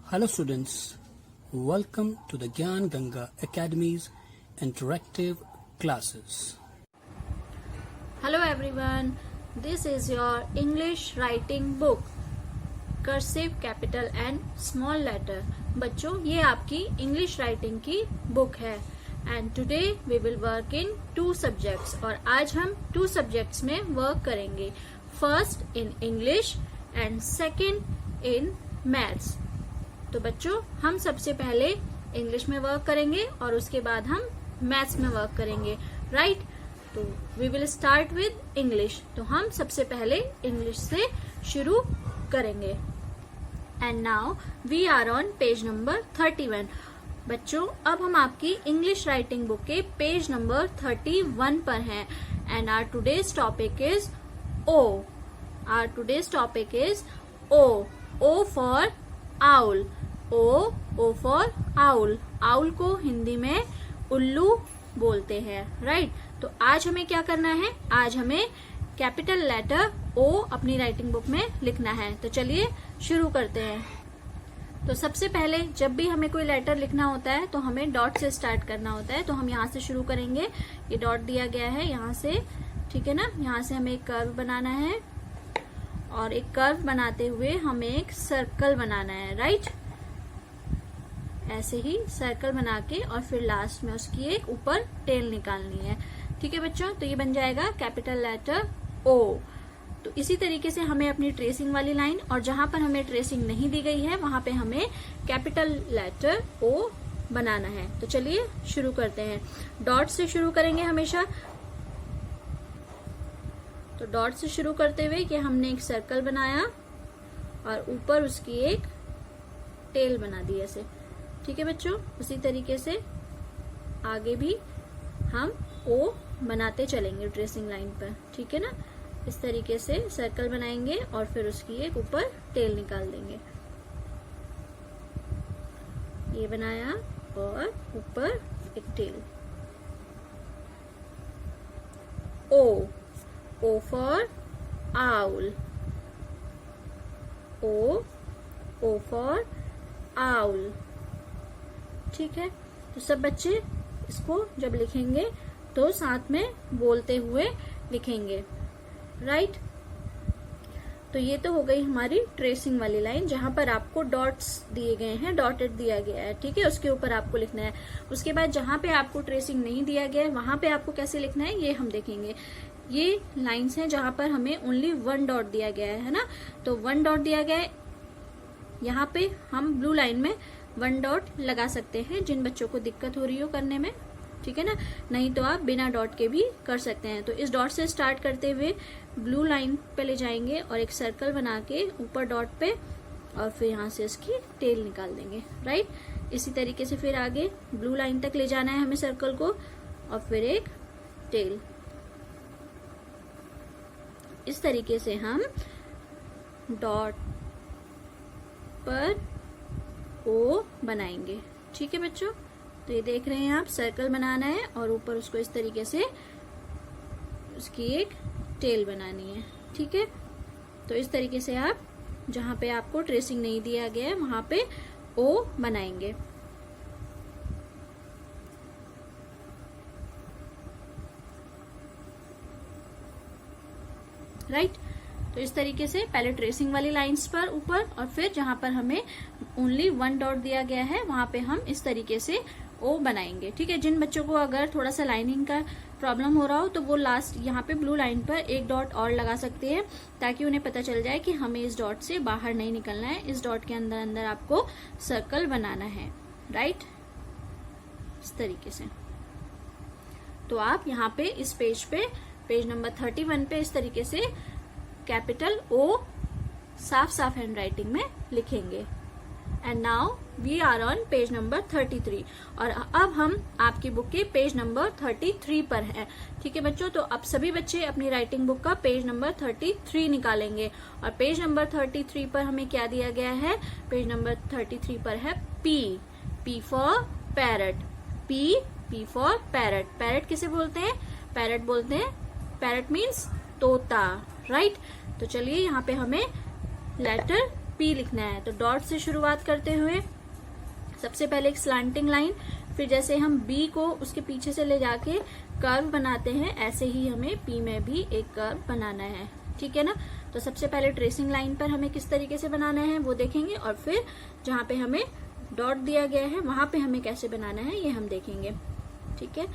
Hello students, welcome to the Gyan Ganga Academy's interactive classes. Hello everyone, this is your English writing book, cursive, capital and small letter. बच्चों ये आपकी English writing की book है and today we will work in 2 subjects और आज हम 2 subjects में work करेंगे. First in English and second in Maths. तो बच्चों हम सबसे पहले इंग्लिश में वर्क करेंगे और उसके बाद हम मैथ्स में वर्क करेंगे, राइट? तो we will start with English. तो हम सबसे पहले इंग्लिश से शुरू करेंगे. And now we are on page number 31. बच्चों अब हम आपकी इंग्लिश राइटिंग बुक के पेज नंबर 31 पर हैं. And our today's topic is O. Our today's topic is O. O for owl. O for owl. Owl को हिंदी में उल्लू बोलते हैं, राइट? तो आज हमें क्या करना है? आज हमें कैपिटल लेटर ओ अपनी राइटिंग बुक में लिखना है. तो चलिए शुरू करते हैं. तो सबसे पहले जब भी हमें कोई लेटर लिखना होता है तो हमें डॉट से स्टार्ट करना होता है. तो हम यहाँ से शुरू करेंगे. ये डॉट दिया गया है यहाँ से, ठीक है ना? यहाँ से हमें एक कर्व बनाना है और एक कर्व बनाते हुए हमें एक सर्कल बनाना है, राइट? ऐसे ही सर्कल बना के और फिर लास्ट में उसकी एक ऊपर टेल निकालनी है, ठीक है बच्चों? तो ये बन जाएगा कैपिटल लेटर ओ. तो इसी तरीके से हमें अपनी ट्रेसिंग वाली लाइन और जहां पर हमें ट्रेसिंग नहीं दी गई है वहां पे हमें कैपिटल लेटर ओ बनाना है. तो चलिए शुरू करते हैं. डॉट से शुरू करेंगे हमेशा. तो डॉट से शुरू करते हुए कि हमने एक सर्कल बनाया और ऊपर उसकी एक टेल बना दी ऐसे, ठीक है बच्चों? उसी तरीके से आगे भी हम ओ बनाते चलेंगे ट्रेसिंग लाइन पर, ठीक है ना? इस तरीके से सर्कल बनाएंगे और फिर उसकी एक ऊपर टेल निकाल देंगे. ये बनाया और ऊपर एक tail. O. O for owl. O for owl. ठीक है? तो सब बच्चे इसको जब लिखेंगे तो साथ में बोलते हुए लिखेंगे, राइट? तो ये तो हो गई हमारी ट्रेसिंग वाली लाइन जहां पर आपको डॉट्स दिए गए हैं, डॉटेड दिया गया है, ठीक है? उसके ऊपर आपको लिखना है. उसके बाद जहां पे आपको ट्रेसिंग नहीं दिया गया है वहां पे आपको कैसे लिखना है ये हम देखेंगे. ये लाइंस हैं जहां पर हमें ओनली 1 डॉट दिया गया है ना? तो 1 डॉट दिया गया है. यहाँ पे हम ब्लू लाइन में 1 डॉट लगा सकते हैं जिन बच्चों को दिक्कत हो रही हो करने में, ठीक है ना? नहीं तो आप बिना डॉट के भी कर सकते हैं. तो इस डॉट से स्टार्ट करते हुए ब्लू लाइन पे ले जाएंगे और एक सर्कल बना के ऊपर डॉट पे और फिर यहाँ से इसकी टेल निकाल देंगे, राइट? इसी तरीके से फिर आगे ब्लू लाइन तक ले जाना है हमें सर्कल को और फिर एक टेल. इस तरीके से हम डॉट पर ओ बनाएंगे, ठीक है बच्चों? तो ये देख रहे हैं आप, सर्कल बनाना है और ऊपर उसको इस तरीके से उसकी एक टेल बनानी है, ठीक है? तो इस तरीके से आप जहां पे आपको ट्रेसिंग नहीं दिया गया है वहां पे ओ बनाएंगे. राइट? तो इस तरीके से पहले ट्रेसिंग वाली लाइंस पर ऊपर और फिर जहां पर हमें ओनली 1 डॉट दिया गया है वहां पे हम इस तरीके से ओ बनाएंगे, ठीक है? जिन बच्चों को अगर थोड़ा सा लाइनिंग का प्रॉब्लम हो रहा हो तो वो लास्ट यहाँ पे ब्लू लाइन पर एक डॉट और लगा सकते हैं ताकि उन्हें पता चल जाए कि हमें इस डॉट से बाहर नहीं निकलना है. इस डॉट के अंदर अंदर आपको सर्कल बनाना है, राइट? इस तरीके से. तो आप यहाँ पे इस पेज पे पेज नंबर 31 पे इस तरीके से कैपिटल ओ साफ साफ हैंड राइटिंग में लिखेंगे. And now we are on page number 33 और अब हम आपकी बुक के पेज नंबर 33 पर हैं, ठीक है बच्चों? तो अब सभी बच्चे अपनी राइटिंग बुक का पेज नंबर 33 निकालेंगे और पेज नंबर 33 पर हमें क्या दिया गया है? पेज नंबर 33 पर है P. P for parrot. P for parrot. Parrot किसे बोलते हैं? पैरट बोलते हैं, पैरट मीन्स तोता, राइट? तो चलिए यहाँ पे हमें लेटर पी लिखना है। तो डॉट से शुरुआत करते हुए सबसे पहले एक स्लांटिंग लाइन, फिर जैसे हम बी को उसके पीछे से ले जाके कर्व बनाते हैं, ऐसे ही हमें पी में भी एक कर्व बनाना है, ठीक है ना। तो सबसे पहले ट्रेसिंग लाइन पर हमें किस तरीके से बनाना है वो देखेंगे, और फिर जहां पे हमें डॉट दिया गया है वहां पे हमें कैसे बनाना है ये हम देखेंगे, ठीक है।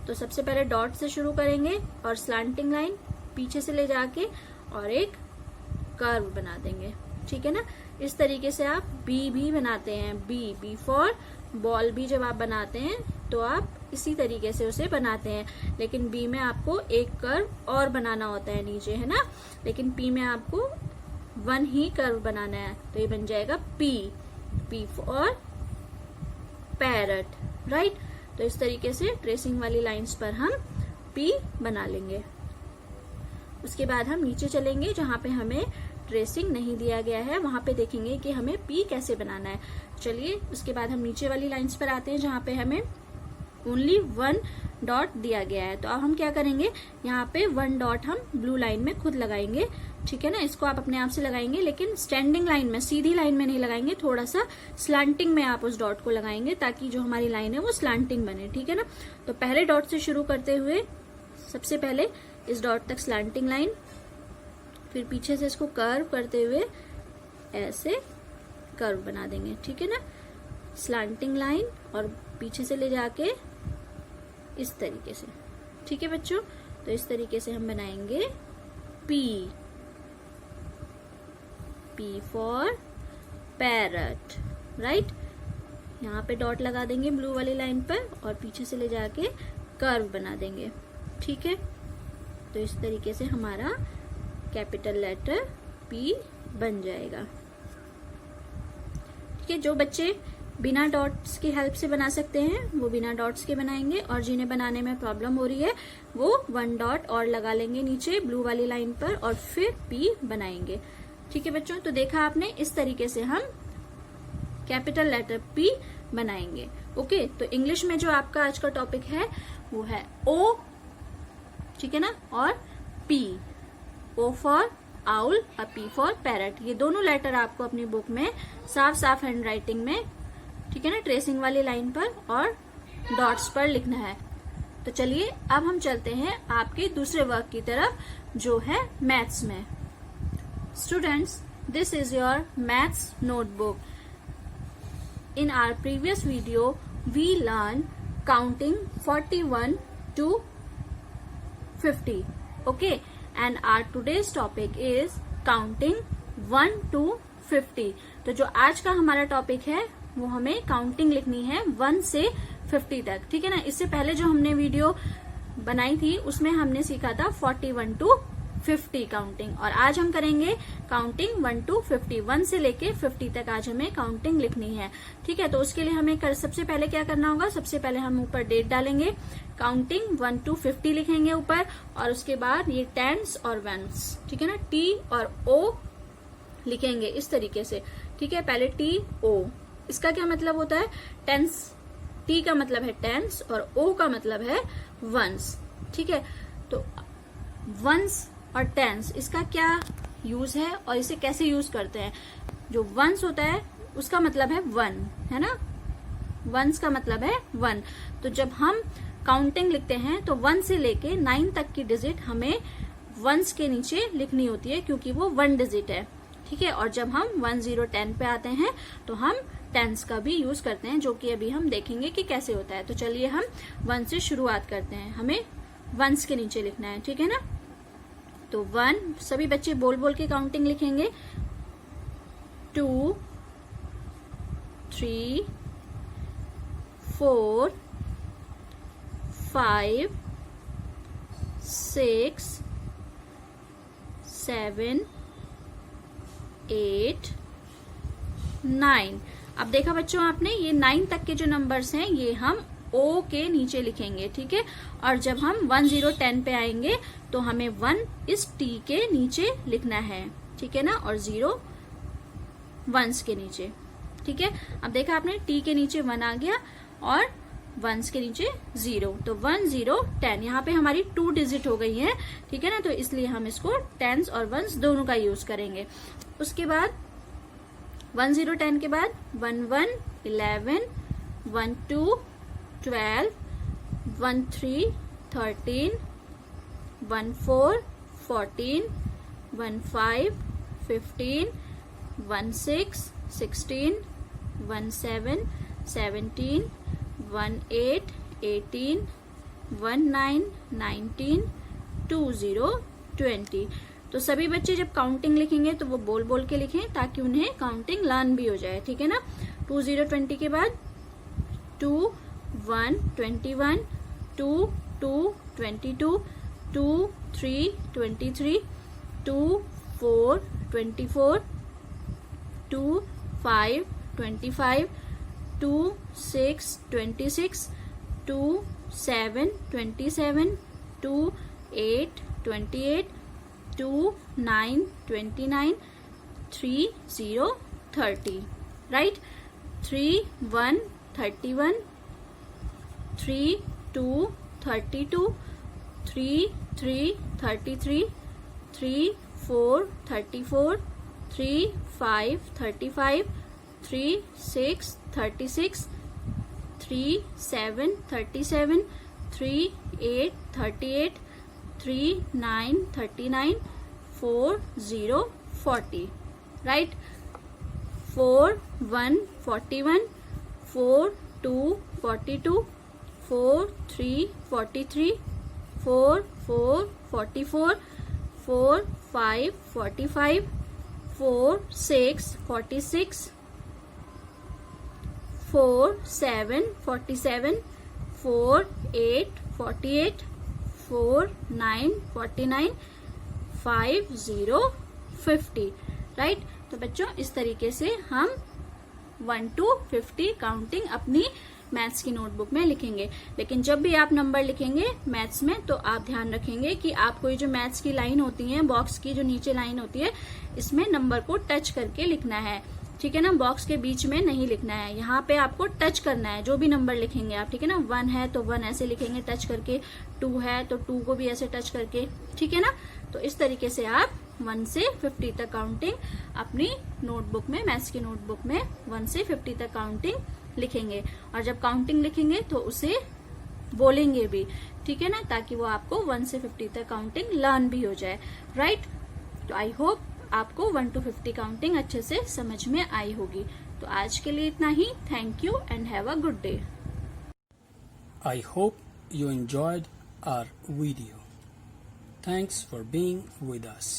तो सबसे पहले डॉट से शुरू करेंगे और स्लांटिंग लाइन पीछे से ले जाके और एक कर्व बना देंगे, ठीक है ना। इस तरीके से आप बी भी बनाते हैं, बी फॉर बॉल भी जब आप बनाते हैं तो आप इसी तरीके से उसे बनाते हैं, लेकिन बी में आपको एक कर्व और बनाना होता है नीचे, है ना, लेकिन पी में आपको वन ही कर्व बनाना है। तो ये बन जाएगा पी फॉर पैरट, राइट। तो इस तरीके से ट्रेसिंग वाली लाइंस पर हम पी बना लेंगे। उसके बाद हम नीचे चलेंगे, जहां पे हमें ट्रेसिंग नहीं दिया गया है वहां पे देखेंगे कि हमें पी कैसे बनाना है। चलिए उसके बाद हम नीचे वाली लाइंस पर आते हैं, जहां पे हमें ओनली वन डॉट दिया गया है। तो अब हम क्या करेंगे, यहाँ पे वन डॉट हम ब्लू लाइन में खुद लगाएंगे, ठीक है ना। इसको आप अपने आप से लगाएंगे, लेकिन स्टैंडिंग लाइन में, सीधी लाइन में नहीं लगाएंगे, थोड़ा सा स्लांटिंग में आप उस डॉट को लगाएंगे, ताकि जो हमारी लाइन है वो स्लांटिंग बने, ठीक है ना। तो पहले डॉट से शुरू करते हुए सबसे पहले इस डॉट तक स्लांटिंग लाइन, फिर पीछे से इसको कर्व करते हुए ऐसे कर्व बना देंगे, ठीक है ना। स्लांटिंग लाइन और पीछे से ले जाके इस तरीके से, ठीक है बच्चों। तो इस तरीके से हम बनाएंगे पी फॉर पैरट, राइट। यहाँ पे डॉट लगा देंगे ब्लू वाली लाइन पर और पीछे से ले जाके कर्व बना देंगे, ठीक है। तो इस तरीके से हमारा कैपिटल लेटर पी बन जाएगा, ठीक है। जो बच्चे बिना डॉट्स की हेल्प से बना सकते हैं वो बिना डॉट्स के बनाएंगे, और जिन्हें बनाने में प्रॉब्लम हो रही है वो वन डॉट और लगा लेंगे नीचे ब्लू वाली लाइन पर और फिर पी बनाएंगे, ठीक है बच्चों। तो देखा आपने, इस तरीके से हम कैपिटल लेटर पी बनाएंगे, ओके। तो इंग्लिश में जो आपका आज का टॉपिक है वो है ओ, ठीक है ना, और पी, ओ फॉर आउल और पी फॉर पैरट। ये दोनों लेटर आपको अपनी बुक में साफ साफ हैंड राइटिंग में, ठीक है ना, ट्रेसिंग वाली लाइन पर और डॉट्स पर लिखना है। तो चलिए अब हम चलते हैं आपके दूसरे वर्क की तरफ, जो है मैथ्स में। Students, this is your maths notebook. In our previous video, we learned counting 41 to 50. Okay, and our today's topic is counting 1 to 50. तो जो आज का हमारा टॉपिक है वो हमें काउंटिंग लिखनी है 1 से 50 तक, ठीक है ना। इससे पहले जो हमने वीडियो बनाई थी उसमें हमने सीखा था 41 to 50 काउंटिंग, और आज हम करेंगे काउंटिंग 1 to 50, 1 से लेके 50 तक आज हमें काउंटिंग लिखनी है, ठीक है। तो उसके लिए हमें सबसे पहले क्या करना होगा, सबसे पहले हम ऊपर डेट डालेंगे, काउंटिंग 1 to 50 लिखेंगे ऊपर, और उसके बाद ये टेंस और वंस, ठीक है ना, टी और ओ लिखेंगे इस तरीके से, ठीक है। पहले टी ओ, इसका क्या मतलब होता है, टेंस, टी का मतलब है टेंस और ओ का मतलब है वंस, ठीक है। तो वंस और टेंस, इसका क्या यूज है और इसे कैसे यूज करते हैं। जो वंस होता है उसका मतलब है वन, है ना, वंस का मतलब है वन। तो जब हम काउंटिंग लिखते हैं तो 1 से लेके 9 तक की डिजिट हमें वंस के नीचे लिखनी होती है, क्योंकि वो 1 डिजिट है, ठीक है। और जब हम 1 0 10 पे आते हैं तो हम टेंस का भी यूज करते हैं, जो कि अभी हम देखेंगे कि कैसे होता है। तो चलिए हम 1 से शुरुआत करते हैं, हमें वंस के नीचे लिखना है, ठीक है ना। तो 1, सभी बच्चे बोल बोल के काउंटिंग लिखेंगे, 2 3 4 5 6 7 8 9। अब देखा बच्चों आपने, ये 9 तक के जो नंबर्स हैं ये हम ओ के नीचे लिखेंगे, ठीक है। और जब हम 1 0 10 पे आएंगे तो हमें 1 इस टी के नीचे लिखना है, ठीक है ना, और 0 वंस के नीचे, ठीक है। अब देखा आपने, टी के नीचे 1 आ गया और वंस के नीचे 0, तो 1 0 10, यहाँ पे हमारी 2 डिजिट हो गई है, ठीक है ना। तो इसलिए हम इसको टेंस और वंस दोनों का यूज करेंगे। उसके बाद 10 के बाद 11 11, 12 12, 13 13, 14 14, 15 15, 16 16, 17 17, 18 18, 19 19, 20 20। तो सभी बच्चे जब काउंटिंग लिखेंगे तो वो बोल बोल के लिखें ताकि उन्हें काउंटिंग लर्न भी हो जाए, ठीक है ना। 20 20 के बाद 2 1 21, 2 2 22, 2 3 23, 2 4 24, 2 5 25, 2 6 26, 2 7 27, 2 8 28, 2 9 29, 3 0 30, right? 3 1 31, 3 2 32, 3 3 33, 3 4 34, 3 5 35, 3 6 36, 3 7 37, 3 8 38, 3 9 39, 4 0 40, right? 4 1 41, 4 2 42, 4 3 43, 4 4 44, 4 5 45, 4 6 46, 4 7 47, 4 8 48, 4 9 49, 5 0 50, राइट। तो बच्चों इस तरीके से हम 1 to 50 काउंटिंग अपनी मैथ्स की नोटबुक में लिखेंगे। लेकिन जब भी आप नंबर लिखेंगे मैथ्स में तो आप ध्यान रखेंगे कि आपको ये जो मैथ्स की लाइन होती है, बॉक्स की जो नीचे लाइन होती है, इसमें नंबर को टच करके लिखना है, ठीक है ना। बॉक्स के बीच में नहीं लिखना है, यहाँ पे आपको टच करना है जो भी नंबर लिखेंगे आप, ठीक है ना। 1 है तो 1 ऐसे लिखेंगे टच करके, 2 है तो 2 को भी ऐसे टच करके, ठीक है ना। तो इस तरीके से आप 1 से 50 तक काउंटिंग अपनी नोटबुक में, मैथ्स की नोटबुक में 1 से 50 तक काउंटिंग लिखेंगे। और जब काउंटिंग लिखेंगे तो उसे बोलेंगे भी, ठीक है ना, ताकि वो आपको 1 से 50 तक काउंटिंग लर्न भी हो जाए, राइट। तो आई होप आपको 1 to 50 काउंटिंग अच्छे से समझ में आई होगी। तो आज के लिए इतना ही। Thank you and have a good day. I hope you enjoyed our video. Thanks for being with us.